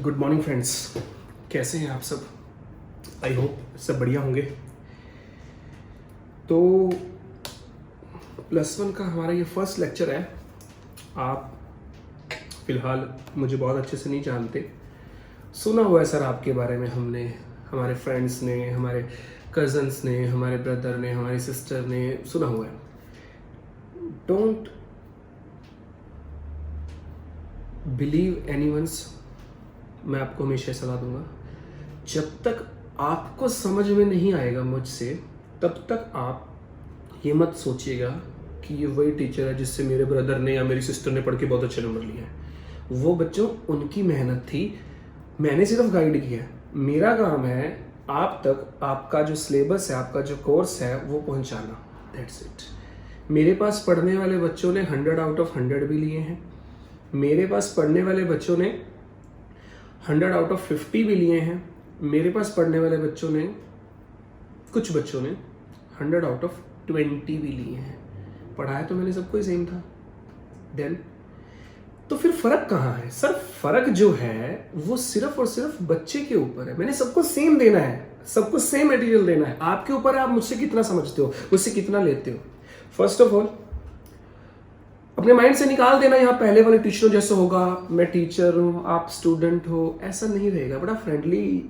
Good morning friends, कैसे हैं आप सब। आई होप सब बढ़िया होंगे। तो +1 का हमारा ये फर्स्ट लेक्चर है। आप फ़िलहाल मुझे बहुत अच्छे से नहीं जानते, सुना हुआ है सर आपके बारे में, हमने, हमारे फ्रेंड्स ने, हमारे कज़न्स ने, हमारे ब्रदर ने, हमारी सिस्टर ने सुना हुआ है। डोंट बिलीव एनीवंस, मैं आपको हमेशा सलाह दूंगा, जब तक आपको समझ में नहीं आएगा मुझसे, तब तक आप ये मत सोचिएगा कि ये वही टीचर है जिससे मेरे ब्रदर ने या मेरी सिस्टर ने पढ़ के बहुत अच्छे नंबर लिए हैं। वो बच्चों, उनकी मेहनत थी, मैंने सिर्फ गाइड किया है। मेरा काम है आप तक आपका जो सिलेबस है, आपका जो कोर्स है, वो पहुंचाना। That's it. मेरे पास पढ़ने वाले बच्चों ने 100 आउट ऑफ 100 भी लिए हैं। मेरे पास पढ़ने वाले बच्चों ने 100 आउट ऑफ 50 भी लिए हैं। मेरे पास पढ़ने वाले बच्चों ने, कुछ बच्चों ने 100 आउट ऑफ 20 भी लिए हैं। पढ़ाया तो मैंने सबको ही सेम था। देन तो फिर फर्क कहाँ है सर? फर्क जो है वो सिर्फ और सिर्फ बच्चे के ऊपर है। मैंने सबको सेम देना है, सबको सेम मटेरियल देना है। आपके ऊपर है आप मुझसे कितना समझते हो, मुझसे कितना लेते हो। फर्स्ट ऑफ ऑल अपने माइंड से निकाल देना, यहाँ पहले वाले टीचरों जैसे होगा, मैं टीचर हूँ आप स्टूडेंट हो, ऐसा नहीं रहेगा। बड़ा फ्रेंडली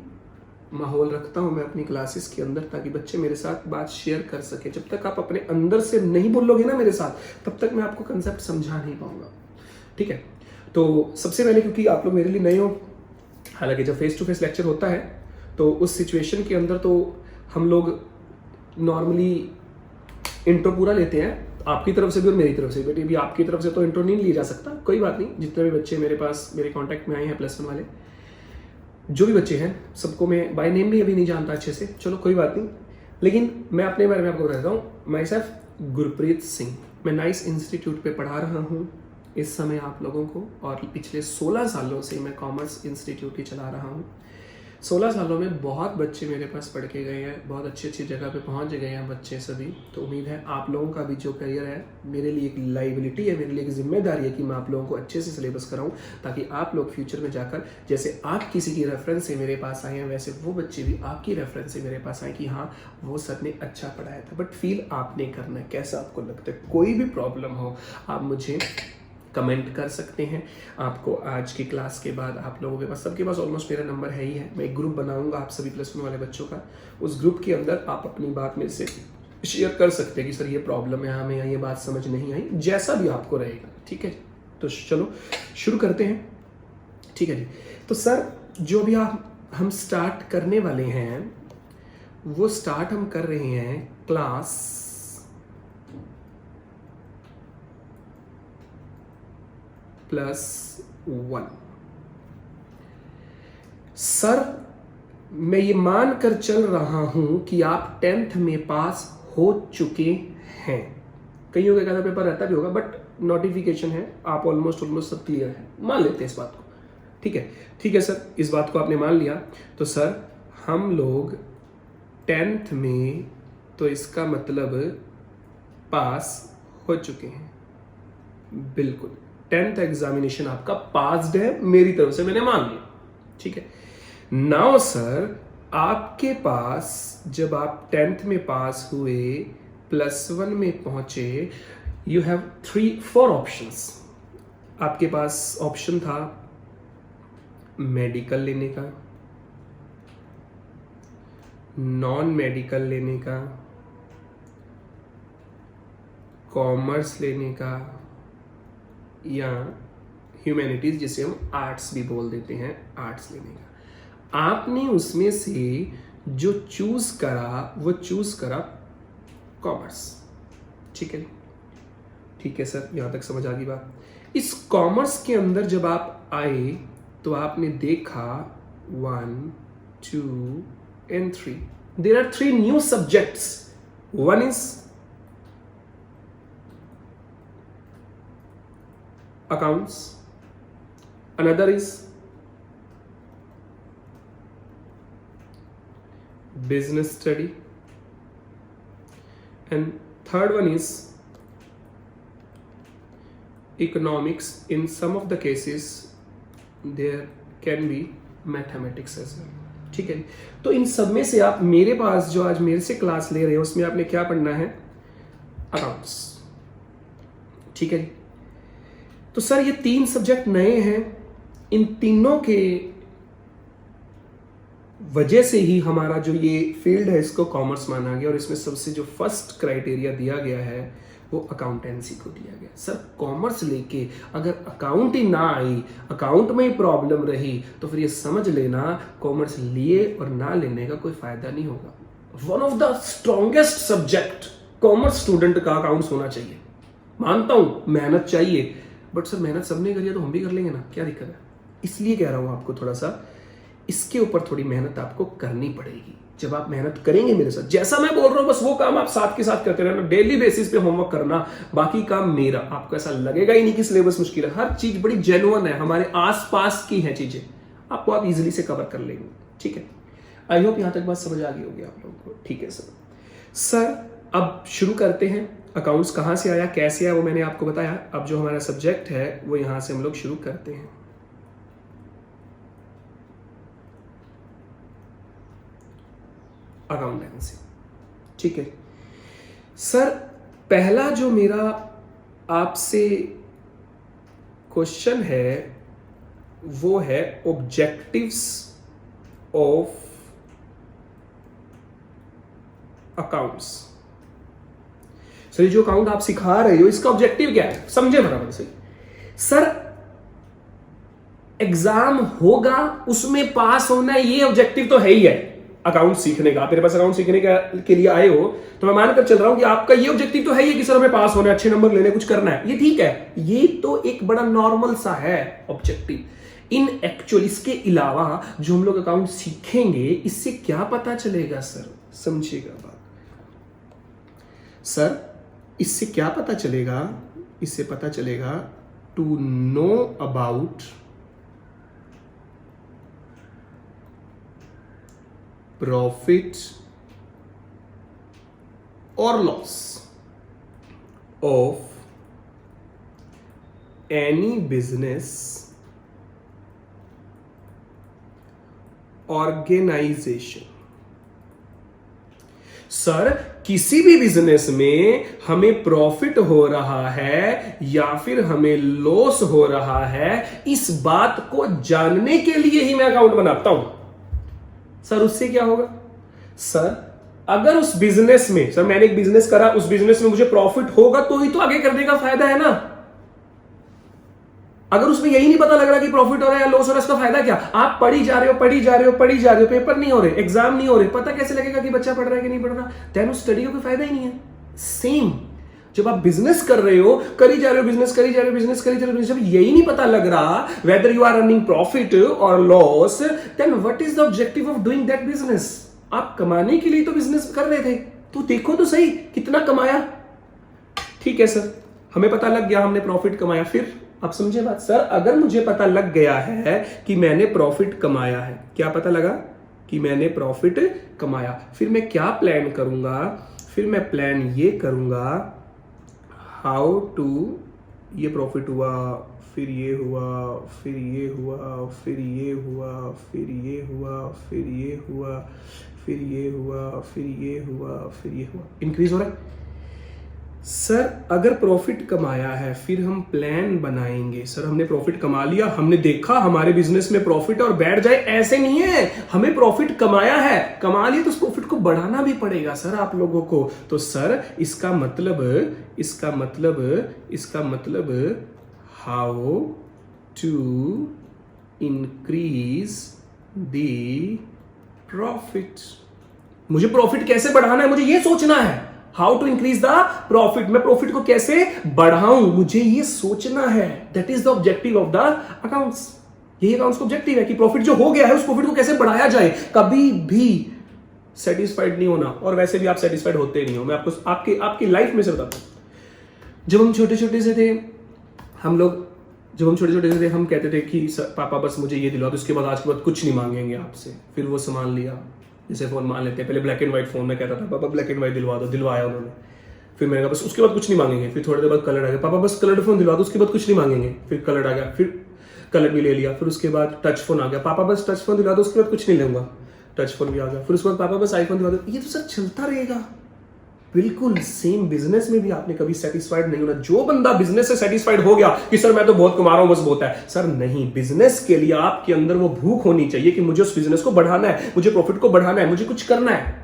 माहौल रखता हूँ मैं अपनी क्लासेस के अंदर, ताकि बच्चे मेरे साथ बात शेयर कर सके। जब तक आप अपने अंदर से नहीं बोलोगे ना मेरे साथ, तब तक मैं आपको कंसेप्ट समझा नहीं पाऊंगा। ठीक है, तो सबसे पहले, क्योंकि आप लोग मेरे लिए नए हो, हालांकि जब फेस टू फेस लेक्चर होता है तो उस सिचुएशन के अंदर तो हम लोग नॉर्मली इंट्रो पूरा लेते हैं, आपकी तरफ से भी और मेरी तरफ से भी। बट अभी आपकी तरफ से तो इंट्रो नहीं लिया जा सकता, कोई बात नहीं। जितने भी बच्चे मेरे पास, मेरे कांटेक्ट में आए हैं +1 वाले, जो भी बच्चे हैं, सबको मैं बाय नेम भी अभी नहीं जानता अच्छे से, चलो कोई बात नहीं। लेकिन मैं अपने बारे में आपको बताता हूँ। माई सेल्फ गुरप्रीत सिंह, मैं नाइस इंस्टीट्यूट पे पढ़ा रहा हूँ इस समय आप लोगों को, और पिछले 16 सालों से मैं कॉमर्स इंस्टीट्यूट ही चला रहा हूँ। 16 सालों में बहुत बच्चे मेरे पास पढ़ के गए हैं, बहुत अच्छी अच्छी जगह पे पहुंच गए हैं बच्चे सभी। तो उम्मीद है आप लोगों का भी जो करियर है, मेरे लिए एक लाइबिलिटी है, मेरे लिए एक जिम्मेदारी है कि मैं आप लोगों को अच्छे से सिलेबस कराऊं, ताकि आप लोग फ्यूचर में जाकर, जैसे आप किसी की रेफरेंस से मेरे पास आए हैं, वैसे वो बच्चे भी आपकी रेफरेंस से मेरे पास आए कि हाँ वो सर ने अच्छा पढ़ाया था। बट फील आपने करना है, कैसा आपको लगता है। कोई भी प्रॉब्लम हो आप मुझे कमेंट कर सकते हैं। आपको आज की क्लास के बाद आप लोगों के पास, सबके पास ऑलमोस्ट मेरा नंबर है ही है। मैं एक ग्रुप बनाऊंगा आप सभी +1 वाले बच्चों का। उस ग्रुप के अंदर आप अपनी बात मेरे से शेयर कर सकते हैं कि सर ये प्रॉब्लम है, हमें ये बात समझ नहीं आई, जैसा भी आपको रहेगा। ठीक है, तो चलो शुरू करते हैं। ठीक है जी। तो सर जो भी हम स्टार्ट करने वाले हैं, वो स्टार्ट हम कर रहे हैं क्लास +1। सर मैं ये मान कर चल रहा हूं कि आप 10th में पास हो चुके हैं। कईयों का कहता पेपर रहता भी होगा, बट नोटिफिकेशन है, आप ऑलमोस्ट सब क्लियर है, मान लेते हैं इस बात को। ठीक है, ठीक है सर, इस बात को आपने मान लिया। तो सर हम लोग 10th में, तो इसका मतलब पास हो चुके हैं। बिल्कुल, 10th एग्जामिनेशन आपका पास्ड है, मेरी तरफ से मैंने मान लिया। ठीक है, नाउ सर आपके पास, जब आप 10th में पास हुए, +1 में पहुंचे, यू हैव 4 ऑप्शंस। आपके पास ऑप्शन था मेडिकल लेने का, नॉन मेडिकल लेने का, कॉमर्स लेने का, या ह्यूमैनिटीज जिसे हम आर्ट्स भी बोल देते हैं, आर्ट्स लेने का। आपने उसमें से जो चूज करा, वो चूज करा कॉमर्स। ठीक है, ठीक है सर, यहां तक समझ आ गई बात। इस कॉमर्स के अंदर जब आप आए तो आपने देखा 1, 2 and 3, there are 3 new subjects. One is accounts, another is business study, and third one is economics. In some of the cases there can be mathematics as well. ठीक है, तो इन सब में से आप मेरे पास जो आज मेरे से क्लास ले रहे हो उसमें आपने क्या पढ़ना है, अकाउंट्स। ठीक है, तो सर ये 3 सब्जेक्ट नए हैं, इन तीनों के वजह से ही हमारा जो ये फील्ड है इसको कॉमर्स माना गया, और इसमें सबसे जो फर्स्ट क्राइटेरिया दिया गया है वो अकाउंटेंसी को दिया गया। सर कॉमर्स लेके अगर अकाउंट ही ना आई, अकाउंट में ही प्रॉब्लम रही, तो फिर ये समझ लेना कॉमर्स लिए और ना लेने का कोई फायदा नहीं होगा। One of the strongest subject commerce student का अकाउंट्स होना चाहिए। मानता हूं मेहनत चाहिए, बट सर मेहनत सबने करी है तो हम भी कर लेंगे ना, क्या दिक्कत है। इसलिए कह रहा हूं आपको थोड़ा सा इसके ऊपर थोड़ी मेहनत आपको करनी पड़ेगी। जब आप मेहनत करेंगे मेरे साथ, जैसा मैं बोल रहा हूं बस वो काम आप साथ के साथ करते रहना, डेली बेसिस पे होमवर्क करना, बाकी काम मेरा। आपको ऐसा लगेगा ही नहीं कि सिलेबस मुश्किल है, हर चीज बड़ी जेन्युइन है, हमारे आसपास की है चीजें, आपको आप इजीली से कवर कर लेंगे। ठीक है, आई होप यहां तक बात समझ आ गई होगी आप लोगों को। ठीक है सर अब शुरू करते हैं। अकाउंट्स कहां से आया, कैसे आया, वो मैंने आपको बताया। अब जो हमारा सब्जेक्ट है वो यहां से हम लोग शुरू करते हैं। अकाउंटेंसी। ठीक है सर, पहला जो मेरा आपसे क्वेश्चन है वो है ऑब्जेक्टिव्स ऑफ अकाउंट्स। सर जो अकाउंट आप सिखा रहे हो इसका ऑब्जेक्टिव क्या है, समझे बराबर से। सर एग्जाम होगा उसमें पास होना, ये ऑब्जेक्टिव तो है ही है अकाउंट सीखने का। मेरे पास अकाउंट सीखने के लिए आए हो तो मैं मानकर चल रहा हूं कि आपका ये ऑब्जेक्टिव तो है ही कि सर हमें पास होना है, अच्छे नंबर लेने, कुछ करना है, ये ठीक है, ये तो एक बड़ा नॉर्मल सा है ऑब्जेक्टिव। इन एक्चुअल इसके अलावा जो हम लोग अकाउंट सीखेंगे इससे क्या पता चलेगा सर, समझिएगा बात। सर इससे क्या पता चलेगा, इससे पता चलेगा to know about profit or loss of any business organization। Sir किसी भी बिजनेस में हमें प्रॉफिट हो रहा है या फिर हमें लॉस हो रहा है, इस बात को जानने के लिए ही मैं अकाउंट बनाता हूं। सर उससे क्या होगा, सर अगर उस बिजनेस में, सर मैंने एक बिजनेस करा, उस बिजनेस में मुझे प्रॉफिट होगा तो ही तो आगे करने का फायदा है ना। अगर उसमें यही नहीं पता लग रहा कि प्रॉफिट हो रहा है या लॉस हो रहा है, इसका फायदा क्या। आप पढ़ी जा रहे हो, पेपर नहीं हो रहे, एग्जाम नहीं हो रहे, पता कैसे लगेगा कि बच्चा पढ़ रहा है कि नहीं पढ़ रहा, देन उस स्टडी का कोई फायदा ही नहीं है। सेम जब आप बिजनेस कर रहे हो, करी जा रहे हो, जब यही नहीं पता लग रहा whether you are earning profit और loss, then what is the objective of doing that business. आप कमाने के लिए तो बिजनेस कर रहे थे, तो देखो तो सही कितना कमाया। ठीक है सर, हमें पता लग गया हमने प्रॉफिट कमाया, फिर आप समझे बात। सर अगर मुझे पता लग गया है कि मैंने प्रॉफिट कमाया है, क्या पता लगा कि मैंने प्रॉफिट कमाया, फिर मैं क्या प्लान करूंगा, फिर मैं प्लान ये करूंगा हाउ टू, ये प्रॉफिट हुआ, फिर ये हुआ, फिर ये हुआ, फिर ये हुआ, फिर ये हुआ, फिर ये हुआ, फिर ये हुआ, फिर ये हुआ, फिर ये हुआ, इंक्रीज हो रहा है। सर अगर प्रॉफिट कमाया है फिर हम प्लान बनाएंगे। सर हमने प्रॉफिट कमा लिया, हमने देखा हमारे बिजनेस में प्रॉफिट और बैठ जाए, ऐसे नहीं है। हमें प्रॉफिट कमाया है, कमा लिया तो उस प्रॉफिट को बढ़ाना भी पड़ेगा सर आप लोगों को। तो सर इसका मतलब how to increase the profit. मुझे प्रॉफिट कैसे बढ़ाना है, मुझे ये सोचना है। How to increase the profit, मैं प्रॉफिट को कैसे बढ़ाऊं, मुझे ये सोचना है। That is the objective of the accounts. यही अकाउंट्स का ऑब्जेक्टिव है कि प्रॉफिट जो हो गया है उस प्रॉफिट को कैसे बढ़ाया जाए। कभी भी सेटिस्फाइड नहीं होना, और वैसे भी आप सेटिस्फाइड होते नहीं हो। मैं आपको आपकी लाइफ में से बताता हूं, जब हम छोटे छोटे से थे, हम कहते थे कि पापा बस मुझे ये दिलवा दो, उसके बाद आज के बाद कुछ नहीं मांगेंगे आपसे। फिर वो सामान लिया, जैसे फोन मान लेते हैं, पहले ब्लैक एंड व्हाइट फोन में कहता था पापा ब्लैक एंड व्हाइट दिलवा दो, दिलवाया उन्होंने। फिर मैंने कहा बस उसके बाद कुछ नहीं मांगेंगे। फिर थोड़ी देर बाद कलर आ गया, पापा बस कलर फोन दिलवा दो, उसके बाद कुछ नहीं मांगेंगे। फिर कलर आ गया, फिर कलर भी ले लिया, फिर उसके बाद टच फोन आ गया, पापा बस टच फोन दिला दो, उसके बाद कुछ नहीं लूंगा, टच फोन भी आ गया, फिर उसके बाद पापा बस आईफोन दिला दो। ये तो सर चलता रहेगा। बिल्कुल सेम बिजनेस में भी आपने कभी सेटिस्फाइड नहीं होना। जो बंदा बिजनेस से सेटिस्फाइड हो गया कि सर मैं तो बहुत कमा रहा हूं, बस बहुत है, सर नहीं। बिजनेस के लिए आपके अंदर वो भूख होनी चाहिए कि मुझे उस बिजनेस को बढ़ाना है, मुझे प्रॉफिट को बढ़ाना है, मुझे कुछ करना है,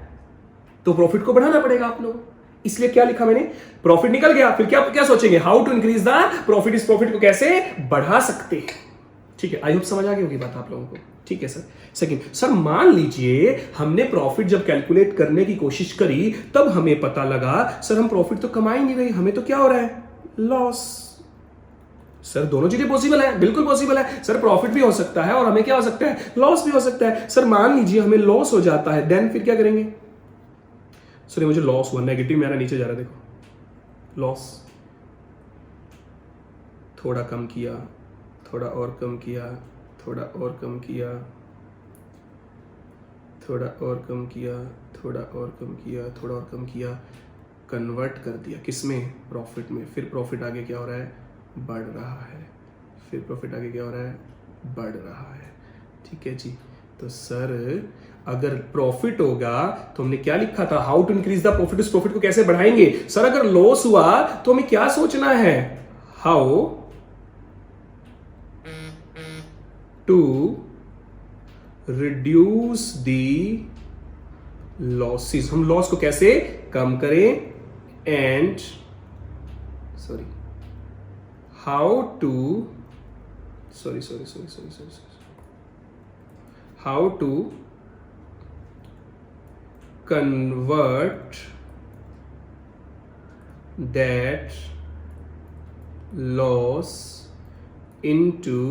तो प्रॉफिट को बढ़ाना पड़ेगा आप लोगों। इसलिए क्या लिखा मैंने, प्रॉफिट निकल गया, फिर क्या क्या सोचेंगे, how to increase the profit, इस प्रॉफिट को कैसे बढ़ा सकते हैं। ठीक है, आई होप समझ आ गई होगी बात आप लोगों को। ठीक है सर। सेकंड, सर मान लीजिए हमने प्रॉफिट जब कैलकुलेट करने की कोशिश करी तब हमें पता लगा सर हम प्रॉफिट तो कमा ही नहीं रहे, हमें तो क्या हो रहा है, लॉस। सर दोनों चीजें पॉसिबल है, बिल्कुल पॉसिबल है सर, प्रॉफिट भी हो सकता है और हमें क्या हो सकता है, लॉस भी हो सकता है। सर मान लीजिए हमें लॉस हो जाता है, देन फिर क्या करेंगे। सर मुझे लॉस हुआ, नेगेटिव मेरा नीचे जा रहा है, देखो लॉस, थोड़ा कम किया, थोड़ा और कम किया, थोड़ा और कम किया, थोड़ा और कम किया, थोड़ा और कम किया, थोड़ा और कम किया, कन्वर्ट कर दिया किसमें, प्रॉफिट में। फिर प्रॉफिट आगे क्या हो रहा है, बढ़ रहा है, फिर प्रॉफिट आगे क्या हो रहा है, बढ़ रहा है। ठीक है जी। तो सर अगर प्रॉफिट होगा तो हमने क्या लिखा था, how to increase the profit, उस प्रॉफिट को कैसे बढ़ाएंगे। सर अगर लॉस हुआ तो हमें क्या सोचना है, how to reduce the losses, हम लॉस को कैसे कम करें, and sorry how to how to convert that loss into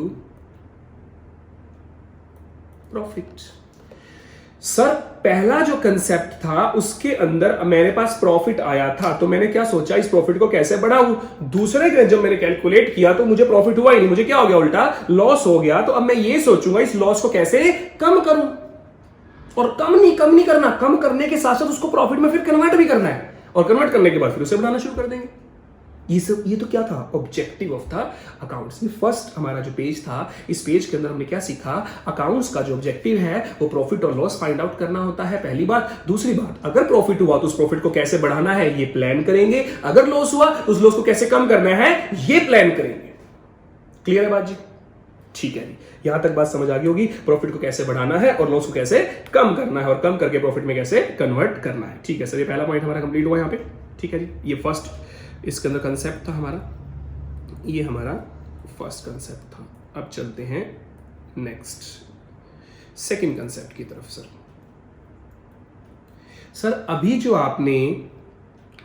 profit. Sir पहला जो कंसेप्ट था उसके अंदर मेरे पास प्रॉफिट आया था, तो मैंने क्या सोचा, इस प्रॉफिट को कैसे बढ़ाऊं। दूसरे का जब मैंने कैलकुलेट किया तो मुझे प्रॉफिट हुआ ही नहीं, मुझे क्या हो गया, उल्टा लॉस हो गया। तो अब मैं ये सोचूंगा इस लॉस को कैसे कम करूं, और कम नहीं करना, कम करने के साथ साथ उसको प्रॉफिट में फिर कन्वर्ट भी करना है, और कन्वर्ट करने के बाद फिर उसे बढ़ाना शुरू कर देंगे। ये तो क्या था, ऑब्जेक्टिव ऑफ था अकाउंट्स में। फर्स्ट हमारा जो पेज था, इस पेज के अंदर हमने क्या सीखा, अकाउंट्स का जो ऑब्जेक्टिव है वो प्रॉफिट और लॉस फाइंड आउट करना होता है, पहली बात। दूसरी बात, अगर प्रॉफिट हुआ तो उस प्रॉफिट को कैसे बढ़ाना है ये प्लान करेंगे, अगर लॉस हुआ तो उस लॉस को कैसे कम करना है ये प्लान करेंगे। क्लियर है बात जी? ठीक है जी, यहां तक बात समझ आ गई होगी, प्रॉफिट को कैसे बढ़ाना है और लॉस को कैसे कम करना है, और कम करके प्रॉफिट में कैसे कन्वर्ट करना है। ठीक है सर, ये पहला पॉइंट हमारा कंप्लीट हुआ यहाँ पे। ठीक है जी, ये फर्स्ट इसके अंदर कंसेप्ट था हमारा, ये हमारा फर्स्ट कंसेप्ट था। अब चलते हैं नेक्स्ट सेकंड कंसेप्ट की तरफ। सर अभी जो आपने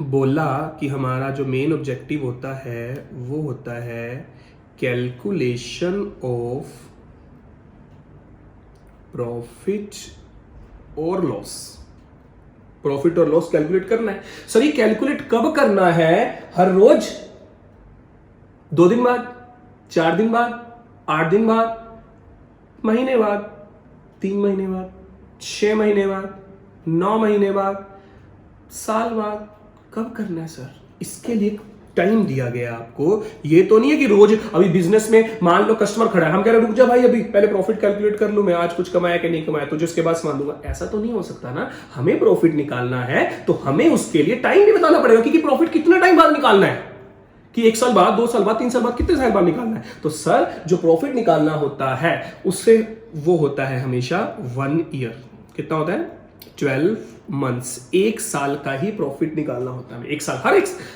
बोला कि हमारा जो मेन ऑब्जेक्टिव होता है वो होता है कैलकुलेशन ऑफ प्रॉफिट और लॉस। प्रॉफिट और लॉस कैलकुलेट करना है। सर ये कैलकुलेट कब करना है, हर रोज, 2 दिन बाद, 4 दिन बाद, 8 दिन बाद, महीने बाद, 3 महीने बाद, 6 महीने बाद, 9 महीने बाद, साल बाद, कब करना है सर? इसके लिए टाइम दिया गया आपको। ये तो नहीं है कि रोज, अभी बिजनेस में मान लो कस्टमर खड़ा है, हम कह रहे रुक जा भाई, अभी पहले प्रॉफिट कैलकुलेट कर लूं मैं, आज कुछ कमाया कि नहीं कमाया, तो जिसके बाद मान दूंगा, ऐसा तो नहीं हो सकता ना। हमें प्रॉफिट निकालना है तो हमें उसके लिए टाइम भी बताना पड़ेगा कि प्रॉफिट कितना टाइम बाद निकालना है, कि 1 साल बाद, 2 साल बाद, 3 साल बाद, कितने साल बाद निकालना है। तो सर जो प्रॉफिट निकालना होता है उससे वो होता है हमेशा 1 ईयर। कितना होता है? 12 मंथ्स। 1 साल का ही प्रॉफिट निकालना होता है। 1 साल,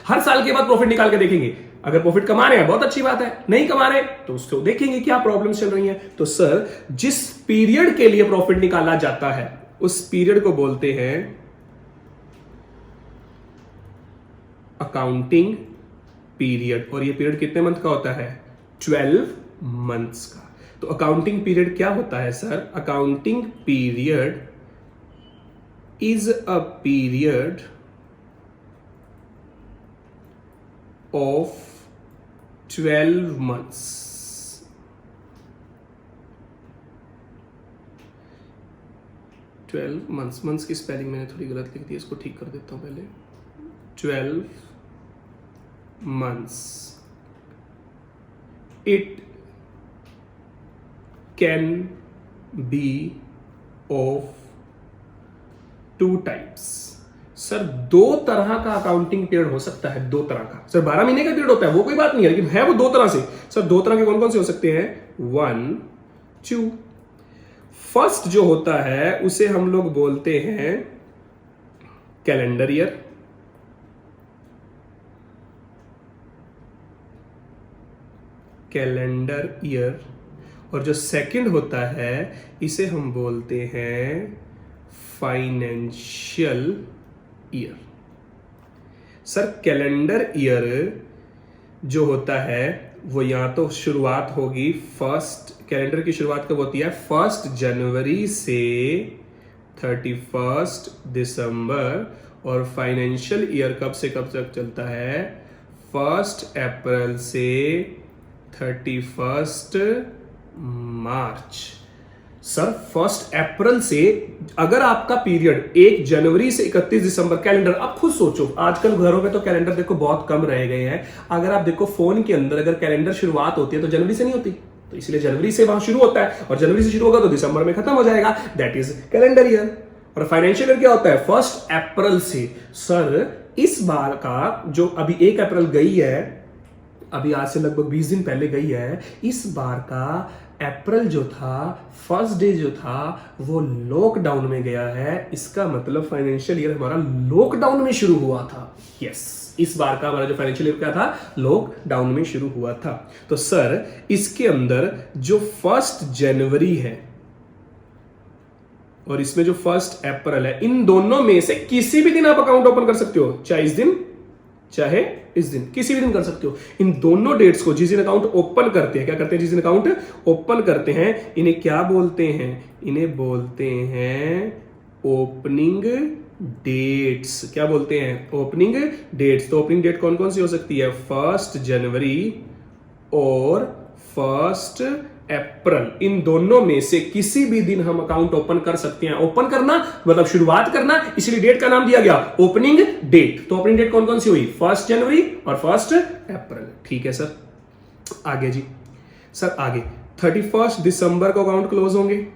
हर साल के बाद प्रॉफिट निकाल के देखेंगे। अगर प्रॉफिट कमा रहे हैं बहुत अच्छी बात है, नहीं कमा रहे तो उसको देखेंगे क्या प्रॉब्लम चल रही है। तो सर जिस पीरियड के लिए प्रॉफिट निकाला जाता है उस पीरियड को बोलते हैं अकाउंटिंग पीरियड। और ये पीरियड कितने मंथ का होता है? 12 मंथ्स का। तो अकाउंटिंग पीरियड क्या होता है sir? Accounting period is a period of 12 months. Months की स्पेलिंग मैंने थोड़ी गलत लिख दी, इसको ठीक कर देता हूं पहले। 12 months. It can be of two types. Sir दो तरह का अकाउंटिंग पीरियड हो सकता है, दो तरह का। सर 12 महीने का पीरियड होता है, वो कोई बात नहीं है, लेकिन है वो दो तरह से। सर दो तरह के कौन कौन से हो सकते हैं? 1 2। फर्स्ट जो होता है उसे हम लोग बोलते हैं कैलेंडर ईयर, कैलेंडर ईयर। और जो सेकंड होता है इसे हम बोलते हैं financial year. Sir calendar year जो होता है वो या तो शुरुआत होगी फर्स्ट, कैलेंडर की शुरुआत कब होती है? 1 जनवरी से 31 दिसंबर। और फाइनेंशियल ईयर कब से कब तक चलता है? 1 अप्रैल से 31 मार्च। सर 1 अप्रैल से अगर आपका पीरियड 1 जनवरी से 31 दिसंबर, कैलेंडर आप खुद सोचो, आजकल घरों में तो कैलेंडर देखो बहुत कम रह गए हैं। अगर आप देखो फोन के अंदर अगर कैलेंडर शुरुआत होती है तो जनवरी से नहीं होती, तो इसलिए जनवरी से वहां शुरू होता है, और जनवरी से शुरू होगा तो दिसंबर में खत्म हो जाएगा। That is calendar year. और फाइनेंशियल ईयर क्या होता है? 1 अप्रैल से। सर इस बार का जो अभी 1 अप्रैल गई है, अभी आज से लगभग 20 दिन पहले गई है, इस बार का अप्रैल जो था, फर्स्ट डे जो था वो लॉकडाउन में गया है। इसका मतलब फाइनेंशियल ईयर हमारा लॉकडाउन में शुरू हुआ था। यस, इस बार का हमारा जो फाइनेंशियल ईयर क्या था? लॉकडाउन में शुरू हुआ था। तो सर इसके अंदर जो 1 जनवरी है और इसमें जो 1 अप्रैल है, इन दोनों में से किसी भी दिन आप अकाउंट ओपन कर सकते हो, चाहे इस दिन चाहे इस दिन, किसी भी दिन कर सकते हो। इन दोनों डेट्स को जिस दिन अकाउंट ओपन करते हैं, क्या करते हैं? जिस दिन अकाउंट ओपन करते हैं, इन्हें क्या बोलते हैं? इन्हें बोलते हैं ओपनिंग डेट्स। क्या बोलते हैं? Opening dates. तो ओपनिंग डेट कौन कौन सी हो सकती है? 1 जनवरी और 1 अप्रैल। इन दोनों में से किसी भी दिन हम अकाउंट ओपन कर सकते हैं। ओपन करना मतलब शुरुआत करना, इसलिए डेट का नाम दिया गया ओपनिंग डेट। तो ओपनिंग डेट कौन कौन सी हुई? 1 जनवरी और 1 अप्रैल। ठीक है सर, आगे जी। सर आगे 31 दिसंबर को अकाउंट क्लोज होंगे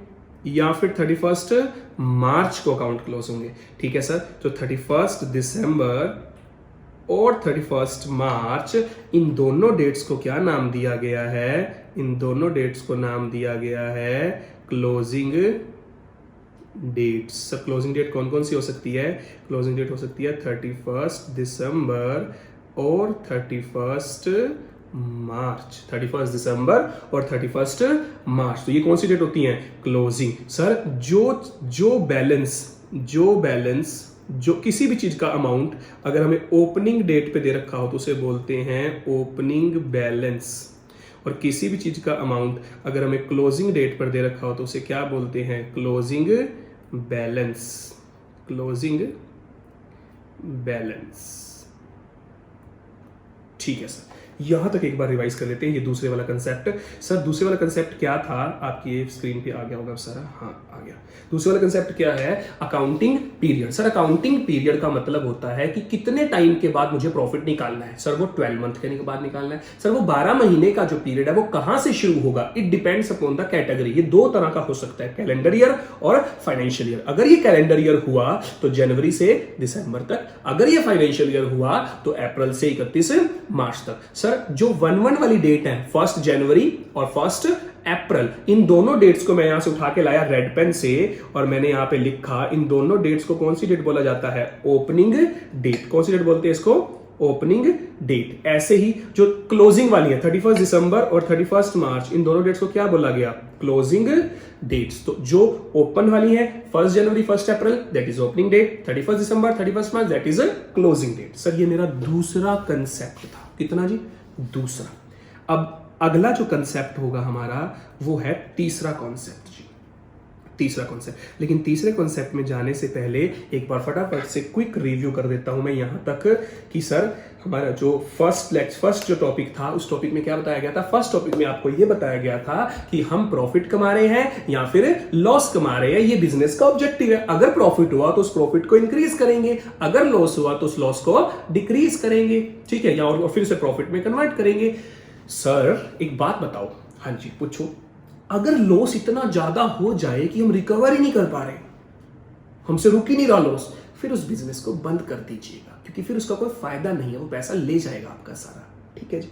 या फिर 31 मार्च को अकाउंट क्लोज होंगे? ठीक है सर, तो 31 दिसंबर और 31 मार्च, इन दोनों डेट्स को क्या नाम दिया गया है? इन दोनों डेट्स को नाम दिया गया है क्लोजिंग डेट्स। सब क्लोजिंग डेट कौन कौन सी हो सकती है? क्लोजिंग डेट हो सकती है 31 दिसंबर और 31 मार्च। 31 दिसंबर और 31 मार्च, तो ये कौन सी डेट होती है? क्लोजिंग। सर जो बैलेंस जो किसी भी चीज का अमाउंट अगर हमें ओपनिंग डेट पे दे रखा हो तो उसे बोलते हैं ओपनिंग बैलेंस, और किसी भी चीज का अमाउंट अगर हमें क्लोजिंग डेट पर दे रखा हो तो उसे क्या बोलते हैं? Closing balance. Closing balance. ठीक है सर, यहां तक एक बार रिवाइज कर लेते हैं ये दूसरे वाला कंसेप्ट। सर दूसरे वाला कंसेप्ट क्या था? आपकी स्क्रीन पे आ गया होगा सर। हाँ आ गया। दूसरे वाला कंसेप्ट क्या है? Accounting period. Sir accounting period का मतलब होता है कि कितने टाइम के बाद मुझे प्रॉफिट निकालना है। सर वो 12 मंथ के बाद निकालना है। सर वो 12 महीने का जो पीरियड है वो कहां से शुरू होगा? It depends upon the category. ये दो तरह का हो सकता है, कैलेंडर ईयर और फाइनेंशियल ईयर। अगर ये कैलेंडर ईयर हुआ तो जनवरी से दिसंबर तक, अगर ये फाइनेंशियल ईयर हुआ तो अप्रैल से 31 मार्च तक। सर जो 1-1 वाली डेट है 1 जनवरी और 1 अप्रैल, इन दोनों डेट्स को मैं यहां से उठा के लाया रेड पेन से और मैंने यहां पे लिखा, इन दोनों डेट्स को कौन सी डेट बोला जाता है? Opening date. कौन सी डेट बोलते हैं इसको? Opening date. ऐसे ही जो क्लोजिंग वाली है 31 दिसंबर और 31 मार्च, इन दोनों डेट्स को क्या बोला गया? Closing dates. तो जो ओपन वाली है 1 जनवरी 1 अप्रैल, दैट इज ओपनिंग डेट। 31 दिसंबर 31 मार्च, that is closing date. Sir ये मेरा दूसरा कंसेप्ट था। कितना जी? दूसरा। अब अगला जो कंसेप्ट होगा हमारा वो है तीसरा कॉन्सेप्ट जी। तीसरा कॉन्सेप्ट। लेकिन तीसरे कॉन्सेप्ट में जाने से पहले एक बार फटाफट से क्विक रिव्यू कर देता हूं मैं यहां तक कि सर हमारा जो फर्स्ट जो टॉपिक था उस टॉपिक में क्या बताया गया था? फर्स्ट टॉपिक में आपको यह बताया गया था कि हम प्रॉफिट कमा रहे हैं या फिर लॉस कमा रहे हैं, ये बिजनेस का ऑब्जेक्टिव है। अगर प्रॉफिट हुआ तो उस प्रॉफिट को इंक्रीज करेंगे, अगर लॉस हुआ तो उस लॉस को डिक्रीज करेंगे, ठीक है, या और फिर उसे प्रॉफिट में कन्वर्ट करेंगे। सर एक बात बताओ। हाँ जी पूछो। अगर लॉस इतना ज्यादा हो जाए कि हम रिकवर ही नहीं कर पा रहे, हमसे रुक ही नहीं रहा लॉस, फिर उस बिजनेस को बंद कर दीजिएगा, क्योंकि फिर उसका कोई फायदा नहीं है, वो पैसा ले जाएगा आपका सारा। ठीक है जी।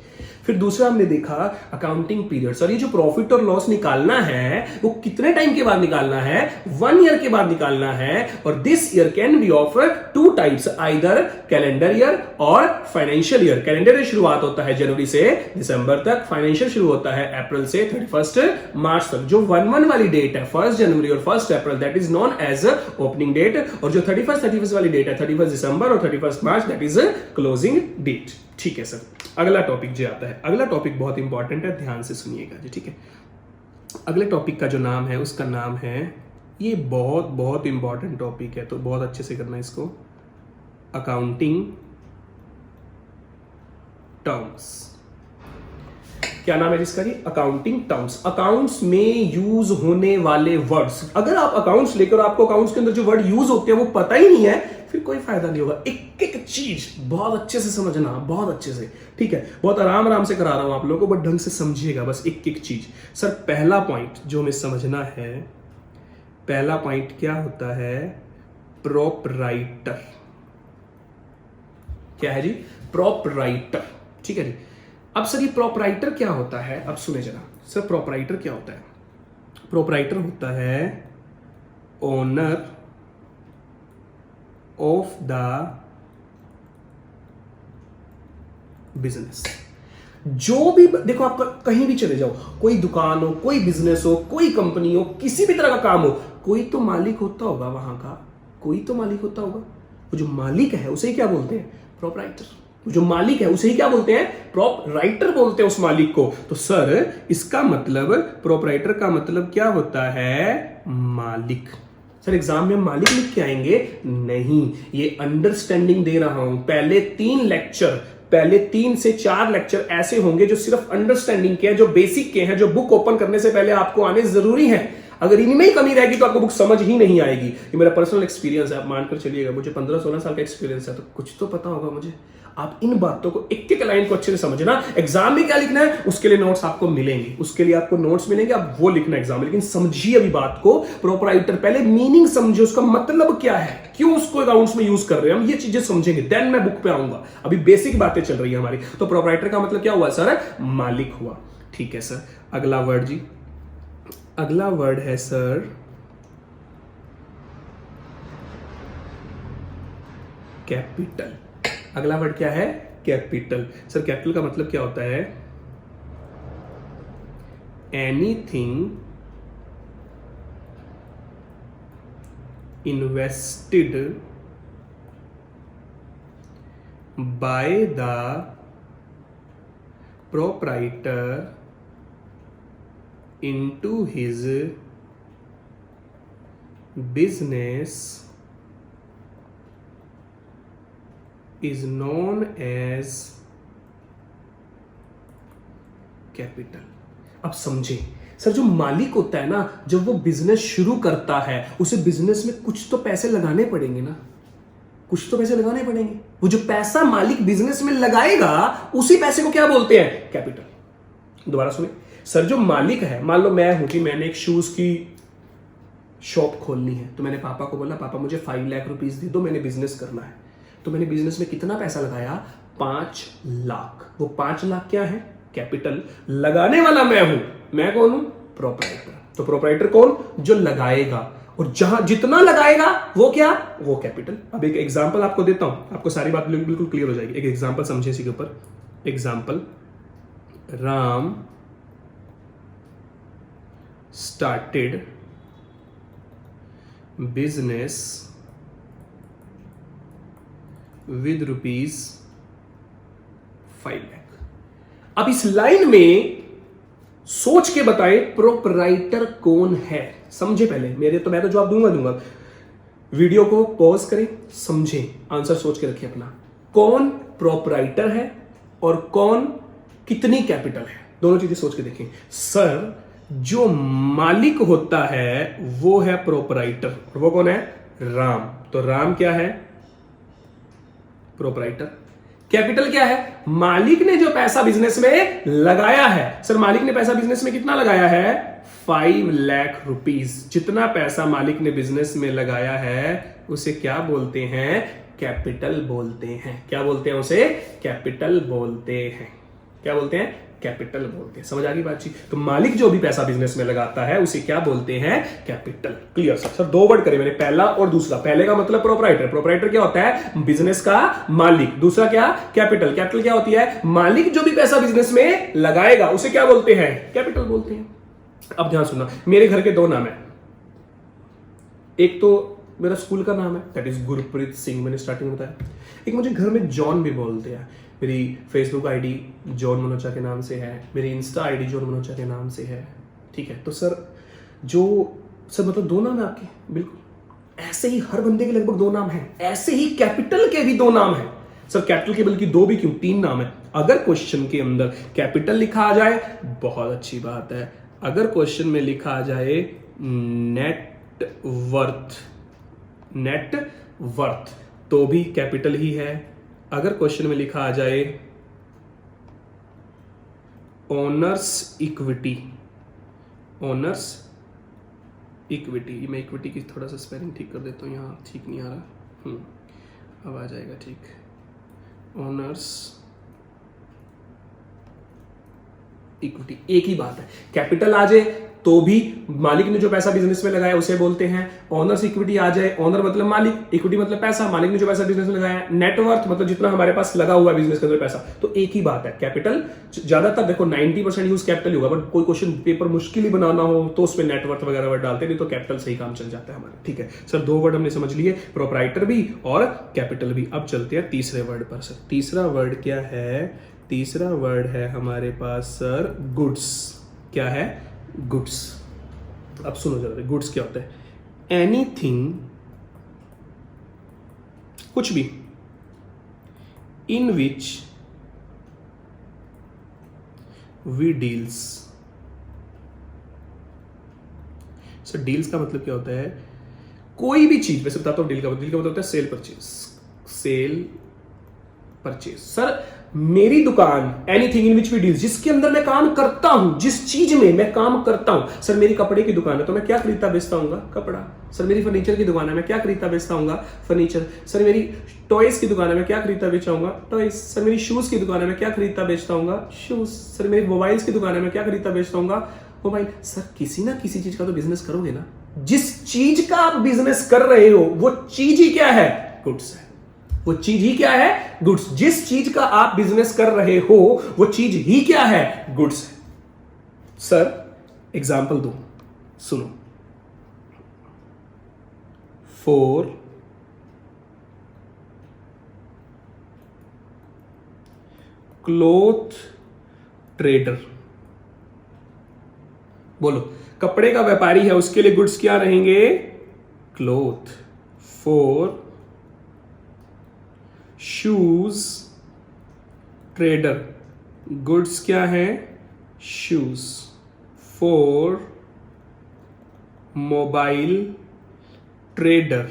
फिर दूसरा हमने देखा अकाउंटिंग पीरियड। सर ये जो प्रॉफिट और लॉस निकालना है वो कितने टाइम के बाद निकालना है? 1 ईयर के बाद निकालना है। और this year can be of 2 types, either calendar year और फाइनेंशियल ईयर। कैलेंडर ईयर शुरुआत होता है जनवरी से दिसंबर तक, फाइनेंशियल शुरू होता है अप्रैल से 31 मार्च तक। जो 1 वाली डेट है 1 जनवरी और 1 अप्रैल, that is non as opening date, और जो 31 वाली डेट है 31 दिसंबर और 31 मार्च, दैट इज क्लोजिंग डेट। ठीक है सर। अगला टॉपिक जो आता है, अगला टॉपिक बहुत इंपॉर्टेंट है, ध्यान से सुनिएगा जी। ठीक है, अगले टॉपिक का जो नाम है उसका नाम है, ये बहुत बहुत इंपॉर्टेंट टॉपिक है तो बहुत अच्छे से करना इसको, अकाउंटिंग टर्म्स। क्या नाम है जिसका? Accounting terms. अकाउंट्स में यूज होने वाले वर्ड्स। अगर आप अकाउंट्स लेकर आपको अकाउंट्स के अंदर जो वर्ड यूज होते हैं वो पता ही नहीं है, फिर कोई फायदा नहीं होगा। एक एक चीज बहुत अच्छे से समझना, बहुत अच्छे से। ठीक है, बहुत आराम आराम से करा रहा हूं आप लोगों को, बट ढंग से समझिएगा बस एक एक चीज। सर पहला पॉइंट जो हमें समझना है, पहला पॉइंट क्या होता है? प्रोपराइटर। क्या है जी? प्रोपराइटर। ठीक है जी। अब सर ये प्रोपराइटर क्या होता है? अब सुने जरा सर, प्रोपराइटर क्या होता है? प्रोपराइटर होता है ओनर ऑफ द बिजनेस। जो भी देखो, आप कहीं भी चले जाओ, कोई दुकान हो, कोई बिजनेस हो, कोई कंपनी हो, किसी भी तरह का काम हो, कोई तो मालिक होता होगा वहां का, कोई तो मालिक होता होगा। वो जो मालिक है उसे ही क्या बोलते हैं? प्रोपराइटर। जो मालिक है उसे ही क्या बोलते हैं? प्रोपराइटर बोलते हैं उस मालिक को। तो सर इसका मतलब, प्रोपराइटर का मतलब क्या होता है? मालिक। सर एग्जाम में मालिक लिख के आएंगे? नहीं, ये अंडरस्टैंडिंग दे रहा हूं। पहले 3 से 4 लेक्चर ऐसे होंगे जो सिर्फ अंडरस्टैंडिंग के हैं, जो बेसिक के हैं, जो बुक ओपन करने से पहले आपको आने जरूरी है। अगर इनमें ही कमी रहेगी तो आपको बुक समझ ही नहीं आएगी। ये मेरा पर्सनल एक्सपीरियंस है, आप मानकर चलिएगा। मुझे 15-16 साल का एक्सपीरियंस है, तो कुछ तो पता होगा मुझे। आप इन बातों को, एक एक लाइन को अच्छे से समझना। एग्जाम में क्या लिखना है उसके लिए नोट्स आपको मिलेंगे, उसके लिए आपको नोट्स मिलेंगे, आप वो लिखना एग्जाम में। लेकिन समझिए अभी बात को, प्रोपराइटर पहले मीनिंग समझिए, उसका मतलब क्या है, क्यों उसको अकाउंट्स में यूज कर रहे हैं, हम ये चीजें समझेंगे, देन मैं बुक पे आऊंगा। अभी बेसिक बातें चल रही है हमारी। तो प्रोपराइटर का मतलब क्या हुआ सर? मालिक हुआ। ठीक है सर। अगला वर्ड जी, अगला वर्ड है सर कैपिटल। अगला वर्ड क्या है? कैपिटल। सर कैपिटल का मतलब क्या होता है? Anything invested by the proprietor into his business is known as capital। अब समझे सर, जो मालिक होता है ना, जब वो बिजनेस शुरू करता है, उसे बिजनेस में कुछ तो पैसे लगाने पड़ेंगे ना, कुछ तो पैसे लगाने पड़ेंगे। वो जो पैसा मालिक बिजनेस में लगाएगा, उसी पैसे को क्या बोलते हैं? कैपिटल। दोबारा सुने सर, जो मालिक है, मान लो मैं हूं कि मैंने एक शूज की शॉप खोलनी है, तो मैंने पापा को बोला, पापा मुझे 5 लाख रुपीस दे दो, मैंने बिजनेस करना है। तो मैंने बिजनेस में कितना पैसा लगाया? 5 लाख। वो 5 लाख क्या है? कैपिटल। लगाने वाला मैं हूं। मैं कौन हूं? प्रोपराइटर। तो प्रोपराइटर कौन? जो लगाएगा, और जहां जितना लगाएगा वो क्या? वो कैपिटल। अब एक एग्जांपल आपको देता हूं, आपको सारी बात बिल्कुल क्लियर हो जाएगी। एक एग्जांपल समझे इसी के ऊपर। Example, Ram started business with rupees 5 lakh. अब इस लाइन में सोच के बताएं प्रोपराइटर कौन है? समझे पहले मेरे, तो मैं तो जवाब दूंगा। वीडियो को पॉज करें, समझें, आंसर सोच के रखिए अपना। कौन प्रोपराइटर है और कौन कितनी कैपिटल है, दोनों चीजें सोच के देखें। सर जो मालिक होता है वो है प्रोपराइटर, और वो कौन है? राम। तो राम क्या है? प्रोपराइटर। कैपिटल क्या है? मालिक ने जो पैसा बिजनेस में लगाया है। सर मालिक ने पैसा बिजनेस में कितना लगाया है? 5 लाख रुपीस। जितना पैसा मालिक ने बिजनेस में लगाया है उसे क्या बोलते हैं? कैपिटल बोलते हैं। क्या बोलते हैं उसे? कैपिटल बोलते हैं। क्या बोलते हैं? कैपिटल बोलते हैं। समझ आ गई बातचीत? तो मालिक जो भी पैसा बिजनेस में लगाता है उसे क्या बोलते हैं? Capital. Clear sir? Sir 2 word करे मैंने, पहला और दूसरा। पहले का मतलब प्रोपराइटर। प्रोपराइटर क्या होता है? बिजनेस का मालिक। दूसरा क्या? कैपिटल। कैपिटल क्या होती है? मालिक जो भी पैसा बिजनेस में लगाएगा उसे क्या बोलते हैं? कैपिटल बोलते हैं। अब ध्यान सुनना, मेरे घर के 2 नाम है। एक तो मेरा स्कूल का नाम है, दैट इज गुरप्रीत सिंह, मैंने स्टार्टिंग में बताया। एक मुझे घर में जॉन भी बोलते हैं। मेरी फेसबुक आईडी जॉन मनोचा के नाम से है, मेरी इंस्टा आईडी जॉन मनोचा के नाम से है। ठीक है, तो सर मतलब 2 नाम है आपके? बिल्कुल। ऐसे ही हर बंदे के लगभग 2 नाम हैं। ऐसे ही कैपिटल के भी 2 नाम हैं। सर कैपिटल के बल्कि 2 भी क्यों, 3 नाम है। अगर क्वेश्चन के अंदर कैपिटल लिखा आ जाए बहुत अच्छी बात है। अगर क्वेश्चन में लिखा आ जाए नेट वर्थ तो भी कैपिटल ही है। अगर क्वेश्चन में लिखा आ जाए ओनर्स इक्विटी, मैं इक्विटी की थोड़ा सा स्पेलिंग ठीक कर देता हूं, यहां ठीक नहीं आ रहा। अब आ जाएगा ठीक। ओनर्स इक्विटी, एक ही बात है। कैपिटल आ जाए तो भी मालिक ने जो पैसा बिजनेस में लगाया उसे बोलते हैं। ओनर्स इक्विटी आ जाए, ओनर मतलब मालिक, इक्विटी मतलब पैसा, मालिक ने जो पैसा बिजनेस में लगाया। नेटवर्थ मतलब जितना हमारे पास लगा हुआ है बिजनेस के अंदर पैसा, तो एक ही बात है। कैपिटल ज्यादातर देखो 90% यूज कैपिटल होगा, बट कोई क्वेश्चन पेपर मुश्किल ही बनाना हो तो उसमें नेटवर्थ वगैरह वर्ड डालते, नहीं तो कैपिटल से ही काम चल जाता है हमारा। ठीक है सर, 2 वर्ड हमने समझ लिए, प्रोप्राइटर भी और कैपिटल भी। अब चलते हैं तीसरे वर्ड पर। सर तीसरा वर्ड क्या है? तीसरा वर्ड है हमारे पास सर गुड्स। क्या है? गुड्स। अब सुनो जरा, गुड्स क्या होता है? एनीथिंग, कुछ भी, in which we deals. Sir deals का मतलब क्या होता है? कोई भी चीज, वैसे बताता हूं डील का मतलब होता है सेल परचेज। सर मेरी दुकान, anything in which we deal, जिसके अंदर मैं काम करता हूं, जिस चीज में मैं काम करता हूं। सर मेरी कपड़े की दुकान है तो मैं क्या खरीदता बेचता हूंगा? कपड़ा। सर मेरी फर्नीचर की दुकान है, मैं क्या खरीदता बेचता हूंगा? फर्नीचर। सर मेरी टॉयज की दुकान है, मैं क्या खरीदता बेचाऊंगा? टॉयज। सर मेरी शूज की दुकान है, मैं क्या खरीदता बेचता हूंगा? शूज। सर मेरी मोबाइल्स की दुकान है, मैं क्या खरीदता बेचता हूंगा? मोबाइल। सर किसी ना किसी चीज का तो बिजनेस करोगे ना। जिस चीज का आप बिजनेस कर रहे हो वो चीज ही क्या है? गुड्स है। वो चीज ही क्या है? गुड्स। जिस चीज का आप बिजनेस कर रहे हो वो चीज ही क्या है? गुड्स है। सर एग्जांपल दो, सुनो। फॉर क्लोथ ट्रेडर, बोलो, कपड़े का व्यापारी है, उसके लिए गुड्स क्या रहेंगे? Cloth. For shoes trader, goods क्या है? Shoes. For mobile trader,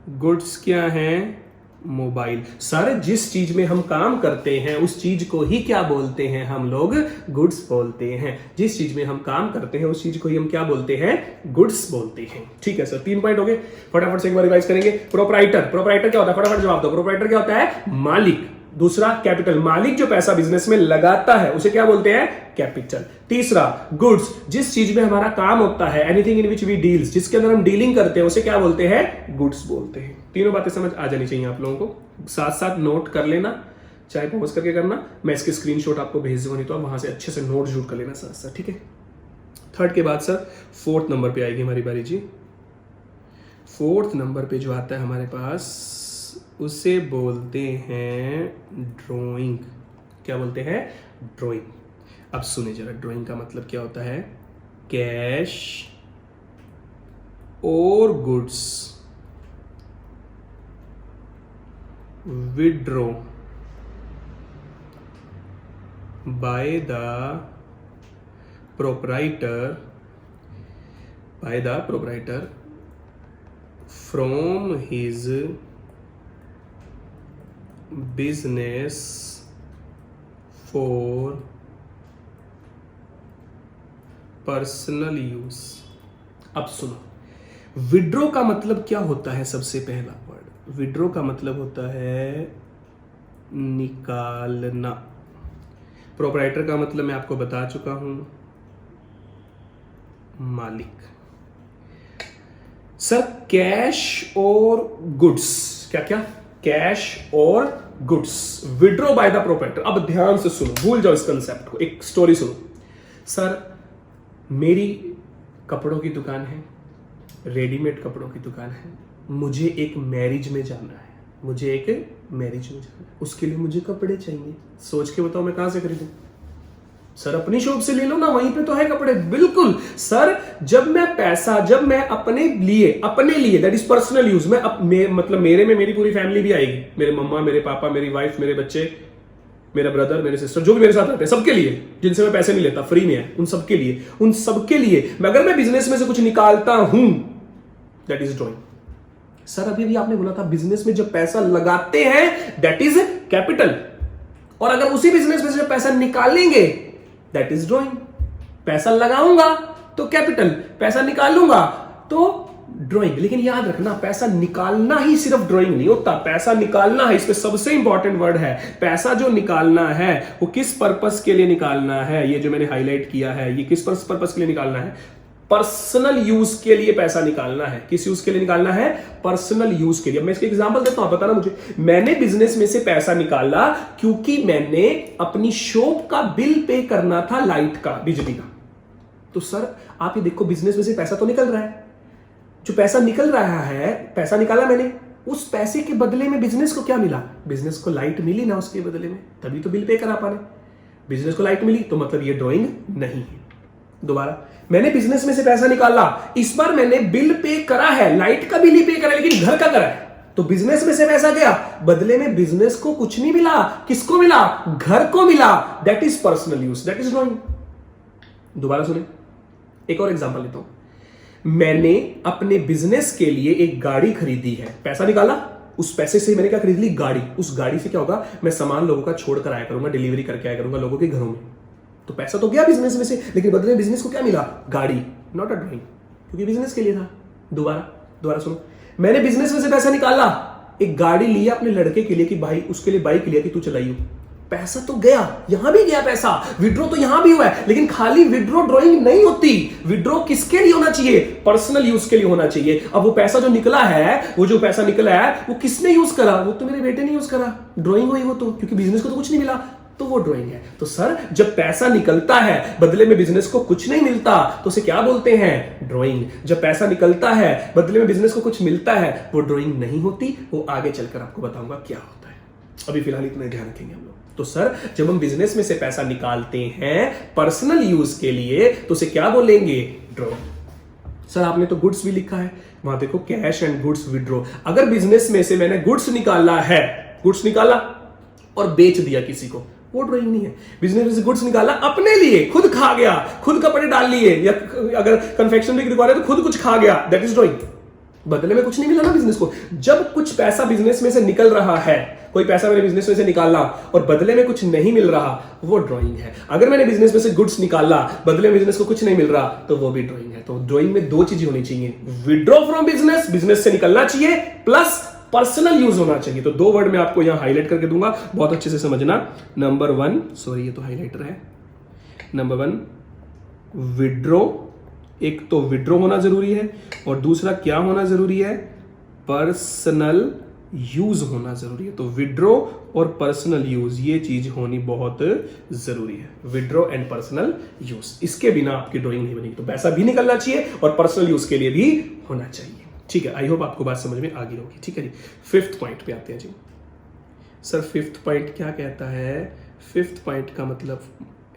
goods क्या है? मोबाइल। सर जिस चीज में हम काम करते हैं उस चीज को ही क्या बोलते हैं? हम लोग गुड्स बोलते हैं। जिस चीज में हम काम करते हैं उस चीज को ही हम क्या बोलते हैं? गुड्स बोलते हैं। ठीक है सर, 3 पॉइंट हो गए। फटाफट से एक बार रिवाइज करेंगे। प्रोप्राइटर, प्रोप्राइटर क्या होता है? फटाफट जवाब दो। प्रोप्राइटर क्या होता है? मालिक। दूसरा कैपिटल, मालिक जो पैसा बिजनेस में लगाता है उसे क्या बोलते हैं? कैपिटल। तीसरा गुड्स, जिस चीज में हमारा काम होता है, anything in which we deals, जिसके अंदर हम डीलिंग करते हैं उसे क्या बोलते हैं? गुड्स बोलते हैं। तीनों बातें समझ आ जानी चाहिए आप लोगों को। साथ साथ नोट कर लेना, चाहे पॉज करके करना, मैं इसके स्क्रीनशॉट आपको भेज दूंगा, नहीं तो आप वहां से अच्छे से नोट जरूर कर लेना साथ साथ। ठीक है, थर्ड के बाद सर 4th नंबर पे आएगी हमारी बारी जी। 4th नंबर पे जो आता है हमारे पास उसे बोलते हैं ड्राइंग। क्या बोलते हैं? ड्राइंग। अब सुने जरा, ड्राइंग का मतलब क्या होता है? कैश और goods withdraw by the proprietor from his business for personal use. अब सुनो, विड्रॉ का मतलब क्या होता है? सबसे पहला वर्ड विड्रॉ का मतलब होता है निकालना। प्रोप्राइटर का मतलब मैं आपको बता चुका हूं, मालिक। सर कैश और गुड्स, क्या क्या? कैश और goods, withdraw by the proprietor. अब ध्यान से सुनो, भूल जाओ इस कंसेप्ट को। एक स्टोरी सुनो। सर मेरी कपड़ों की दुकान है, रेडीमेड कपड़ों की दुकान है, मुझे एक मैरिज में जाना है, उसके लिए मुझे कपड़े चाहिए। सोच के बताओ मैं कहां से खरीदूं? सर अपनी शॉप से ले लो ना, वहीं पे तो है कपड़े। बिल्कुल सर, जब मैं अपने लिए दैट इज पर्सनल यूज, मतलब मेरे में मेरी पूरी फैमिली भी आएगी, मेरे मम्मा, मेरे पापा, मेरी वाइफ, मेरे बच्चे, मेरा ब्रदर, मेरे सिस्टर, जो भी मेरे साथ रहते हैं, सबके लिए, जिनसे मैं पैसे नहीं लेता, फ्री में है, उन सबके लिए अगर मैं बिजनेस में से कुछ निकालता हूं, दैट इज ड्रॉइंग। सर अभी भी आपने बोला था बिजनेस में जब पैसा लगाते हैं दैट इज कैपिटल, और अगर उसी बिजनेस में से पैसा निकालेंगे दैट इज ड्रॉइंग। पैसा लगाऊंगा तो कैपिटल, पैसा निकालूंगा तो ड्राइंग। लेकिन याद रखना, पैसा निकालना ही सिर्फ ड्राइंग नहीं होता, पैसा निकालना है, इसमें सबसे इंपॉर्टेंट वर्ड है। पैसा जो निकालना है वो किस पर्पस के लिए निकालना है, ये जो मैंने हाईलाइट किया है, ये किस पर्पस के लिए निकालना है? पर्सनल यूज के लिए पैसा निकालना है। किस यूज के लिए निकालना है? पर्सनल यूज के लिए। मैं इसके एग्जांपल देता हूं, आप बताना मुझे। मैंने बिजनेस में से पैसा निकाला क्योंकि मैंने अपनी शॉप का बिल पे करना था, लाइट का, बिजली का। तो सर आप ये देखो, बिजनेस में से पैसा तो निकल रहा है, जो पैसा निकल रहा है, पैसा निकाला मैंने, उस पैसे के बदले में बिजनेस को क्या मिला? बिजनेस को लाइट मिली ना उसके बदले में, तभी तो बिल पे करा पाने। बिजनेस को लाइट मिली तो मतलब ये ड्राइंग नहीं है। दोबारा, मैंने बिजनेस में से पैसा निकाला, इस बार मैंने बिल पे करा है, लाइट का बिल ही पे करा है, लेकिन घर का करा है, तो बिजनेस में से पैसा गया, बदले में बिजनेस को कुछ नहीं मिला। किसको मिला? घर को मिला। That is personal use, that is drawing. दोबारा सुने, एक और एग्जांपल लेता हूं। मैंने अपने बिजनेस के लिए एक गाड़ी खरीदी है, पैसा निकाला, उस पैसे से मैंने क्या खरीद ली? गाड़ी। उस गाड़ी से क्या होगा? मैं सामान लोगों का छोड़ कर आया करूंगा, डिलीवरी करके आया करूंगा लोगों के घरों में। तो पैसा तो गया बिजनेस में से, लेकिन बदले में बिजनेस को क्या मिला? गाड़ी। नॉट अ ड्राइंग, क्योंकि बिजनेस के लिए था। दोबारा सुनो, मैंने बिजनेस में से पैसा निकाला, एक गाड़ी लिया अपने लड़के के लिए कि भाई, उसके लिए बाइक लिया कि तू चलाइयो। पैसा तो गया, यहां भी गया पैसा, विड्रॉ तो यहां भी हुआ है, लेकिन खाली विड्रॉ ड्राइंग नहीं होती। विड्रॉ किसके लिए होना चाहिए? पर्सनल यूज के लिए होना चाहिए। अब वो पैसा जो निकला है, वो किसने यूज करा? वो तो मेरे बेटे ने यूज करा, ड्राइंग हुई वो तो, क्योंकि बिजनेस को तो कुछ नहीं मिला, तो वो ड्राइंग है। तो सर जब पैसा निकलता है, बदले में बिजनेस को कुछ नहीं मिलता, तो उसे क्या बोलते हैं? ड्राइंग। जब पैसा निकलता है, बदले में बिजनेस को कुछ मिलता है, वो ड्राइंग नहीं होती। वो आगे चलकर आपको बताऊंगा क्या होता है, अभी फिलहाल इतना ध्यान रखेंगे हम लोग। तो सर जब हम बिजनेस में से पैसा निकालते हैं पर्सनल यूज के लिए, तो उसे क्या बोलेंगे? ड्रॉ। सर आपने तो गुड्स भी लिखा है, वहां देखो कैश एंड गुड्स विड्रॉ। अगर बिजनेस में से मैंने गुड्स निकाला और बेच दिया किसी को, वो ड्राइंग नहीं है। बिजनेस में से गुड्स निकाला अपने लिए, खुद खा गया, खुद कपड़े डाल लिए, या अगर कन्फेक्शनरी की दुकान है तो खुद कुछ खा गया, दैट इज ड्राइंग। बदले में कुछ नहीं मिला ना बिजनेस को। जब कुछ पैसा बिजनेस में से निकल रहा है, कोई पैसा मैंने बिजनेस में से निकाला और बदले में कुछ नहीं मिल रहा, वो ड्राइंग है। अगर मैंने बिजनेस में से गुड्स निकाला, बदले में बिजनेस को कुछ नहीं मिल रहा, तो वो भी ड्राइंग है। तो ड्राइंग में दो चीजें होनी चाहिए, विड्रॉ फ्रॉम बिजनेस से निकलना चाहिए, प्लस पर्सनल यूज होना चाहिए। तो दो वर्ड मैं आपको यहां हाईलाइट करके दूंगा, बहुत अच्छे से समझना। नंबर 1, सॉरी ये तो हाईलाइटर है। नंबर 1 विड्रॉ, एक तो विड्रॉ होना जरूरी है, और दूसरा क्या होना जरूरी है? पर्सनल यूज होना जरूरी है। तो विड्रॉ और पर्सनल यूज, ये चीज होनी बहुत जरूरी है। विड्रॉ एंड पर्सनल यूज, इसके बिना आपकी ड्राइंग नहीं बनेगी। तो पैसा भी निकलना चाहिए और पर्सनल यूज के लिए भी होना चाहिए। ठीक है, आई होप आपको बात समझ में आ गई होगी। ठीक है जी, 5th पॉइंट पे आते हैं जी। सर 5th पॉइंट क्या कहता है? 5th पॉइंट का मतलब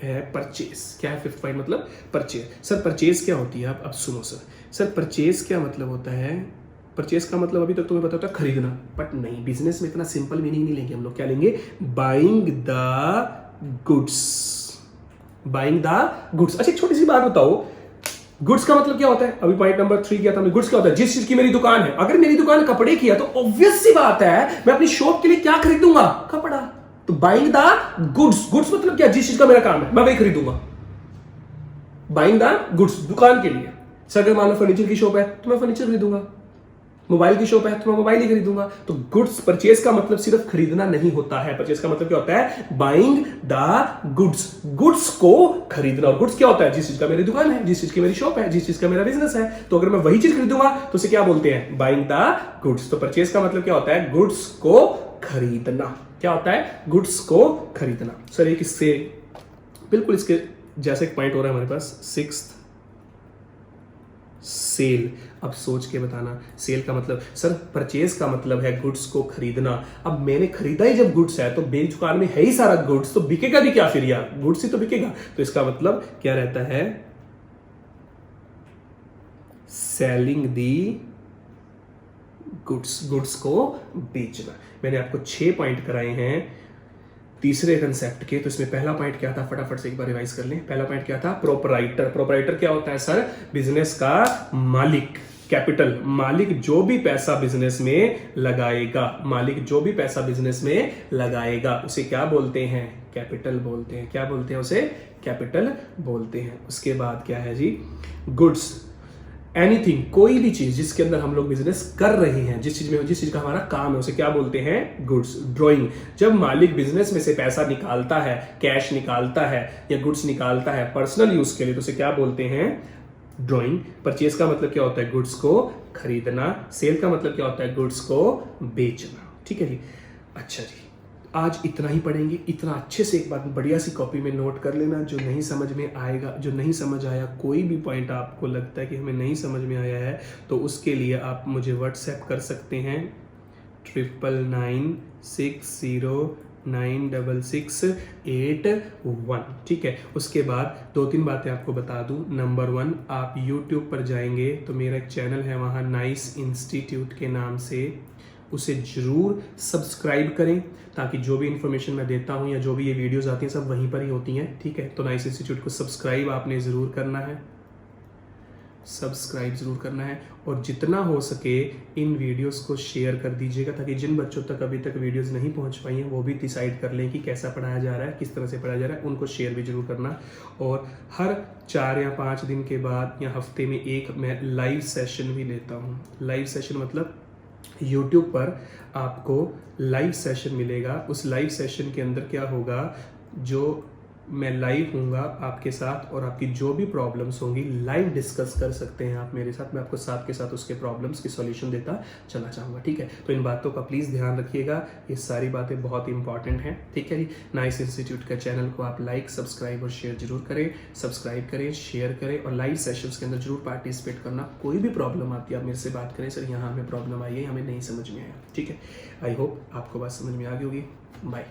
है परचेज। क्या है 5th पॉइंट? मतलब परचेज। सर परचेज क्या होती है? अब सुनो सर परचेज क्या मतलब होता है? परचेज का मतलब अभी तक तुम्हें पता होता है खरीदना, बट नहीं, बिजनेस में इतना सिंपल मीनिंग नहीं लेंगे हम लोग। क्या लेंगे? Buying the goods. Buying the goods. अच्छा एक छोटी सी बात बताओ, गुड्स का मतलब क्या होता है, अभी पॉइंट नंबर 3 किया था हमने, गुड्स क्या होता है, जिस चीज की मेरी दुकान है। अगर मेरी दुकान कपड़े की है तो ऑब्वियस सी बात है मैं अपनी शॉप के लिए क्या खरीदूंगा, कपड़ा। तो बाइंग द गुड्स, गुड्स मतलब क्या, जिस चीज का मेरा काम है मैं वही खरीदूंगा। बाइंग द गुड्स, दुकान के लिए। सर अगर मान लो फर्नीचर की शॉप है तो मैं फर्नीचर खरीदूंगा, मोबाइल की शॉप है तो मैं मोबाइल ही खरीदूंगा। तो गुड्स, परचेज का मतलब सिर्फ खरीदना नहीं होता है, परचेज का मतलब क्या होता है, बाइंग द गुड्स, गुड्स को खरीदना। और गुड्स क्या होता है, जिस चीज का मेरी दुकान है, जिस चीज की मेरी शॉप है, जिस चीज का मेरा बिजनेस है। तो अगर मैं वही चीज खरीदूंगा तो उसे क्या बोलते हैं, बाइंग द गुड्स। तो परचेज का मतलब क्या होता है, गुड्स को खरीदना। क्या होता है, गुड्स को खरीदना। सर एक इससे बिल्कुल इसके जैसे एक पॉइंट हो रहा है हमारे पास, 6th सेल। अब सोच के बताना, सेल का मतलब, सर परचेज का मतलब है गुड्स को खरीदना। अब मैंने खरीदा ही जब गुड्स है तो मेरी दुकान में है ही सारा गुड्स, तो बिकेगा भी क्या फिर यार, गुड्स ही तो बिकेगा। तो इसका मतलब क्या रहता है, सेलिंग दी गुड्स, गुड्स को बेचना। मैंने आपको 6 पॉइंट कराए हैं तीसरे कंसेप्ट के। तो इसमें पहला पॉइंट क्या था, फटाफट से एक बार रिवाइज कर लें। पहला पॉइंट क्या था, प्रोपराइटर। प्रोपराइटर क्या होता है सर, बिजनेस का मालिक, कैपिटल, मालिक जो भी पैसा बिजनेस में लगाएगा, मालिक जो भी पैसा बिजनेस में लगाएगा उसे क्या बोलते हैं, कैपिटल बोलते हैं। क्या बोलते हैं उसे, कैपिटल बोलते हैं। उसके बाद क्या है जी, गुड्स, एनीथिंग, कोई भी चीज जिसके अंदर हम लोग बिजनेस कर रहे हैं, जिस चीज का हमारा काम है उसे क्या बोलते हैं, गुड्स। ड्राइंग, जब मालिक बिजनेस में से पैसा निकालता है, कैश निकालता है या गुड्स निकालता है पर्सनल यूज के लिए, तो उसे क्या बोलते हैं, ड्राइंग। परचेज का मतलब क्या होता है, गुड्स को खरीदना। सेल का मतलब क्या होता है, गुड्स को बेचना। ठीक है जी। अच्छा जी, आज इतना ही पढ़ेंगे। इतना अच्छे से एक बार बढ़िया सी कॉपी में नोट कर लेना, जो नहीं समझ में आएगा, जो नहीं समझ आया, कोई भी पॉइंट आपको लगता है कि हमें नहीं समझ में आया है तो उसके लिए आप मुझे व्हाट्सएप कर सकते हैं 9996096681। ठीक है। उसके बाद 2-3 बातें आपको बता दूं। नंबर 1, आप यूट्यूब पर जाएंगे तो मेरा एक चैनल है वहाँ, नाइस इंस्टीट्यूट के नाम से, उसे जरूर सब्सक्राइब करें ताकि जो भी इंफॉर्मेशन मैं देता हूं या जो भी ये वीडियोस आती हैं सब वहीं पर ही होती हैं। ठीक है। तो नाइस इंस्टीट्यूट को सब्सक्राइब आपने ज़रूर करना है, सब्सक्राइब ज़रूर करना है। और जितना हो सके इन वीडियोस को शेयर कर दीजिएगा ताकि जिन बच्चों तक अभी तक वीडियोस नहीं पहुंच पाई हैं वो भी डिसाइड कर लें कि कैसा पढ़ाया जा रहा है, किस तरह से पढ़ाया जा रहा है। उनको शेयर भी जरूर करना। और हर 4 या 5 दिन के बाद या हफ्ते में एक मैं लाइव सेशन भी लेता हूँ। लाइव सेशन मतलब YouTube पर आपको लाइव सेशन मिलेगा। उस लाइव सेशन के अंदर क्या होगा, जो मैं लाइव हूँगा आपके साथ और आपकी जो भी प्रॉब्लम्स होंगी लाइव डिस्कस कर सकते हैं आप मेरे साथ। मैं आपको साथ के साथ उसके प्रॉब्लम्स की सॉल्यूशन देता चला जाऊँगा। ठीक है। तो इन बातों का प्लीज़ ध्यान रखिएगा, ये सारी बातें बहुत इंपॉर्टेंट हैं। ठीक है जी। नाइस इंस्टीट्यूट का चैनल को आप लाइक, सब्सक्राइब और शेयर जरूर करें। सब्सक्राइब करें, शेयर करें और लाइव सेशंस के अंदर जरूर पार्टिसिपेट करना। कोई भी प्रॉब्लम आती है आप मेरे से बात करें, सर यहाँ हमें प्रॉब्लम आई है, हमें नहीं समझ में आया। ठीक है। आई होप आपको बात समझ में आ गई होगी। बाय।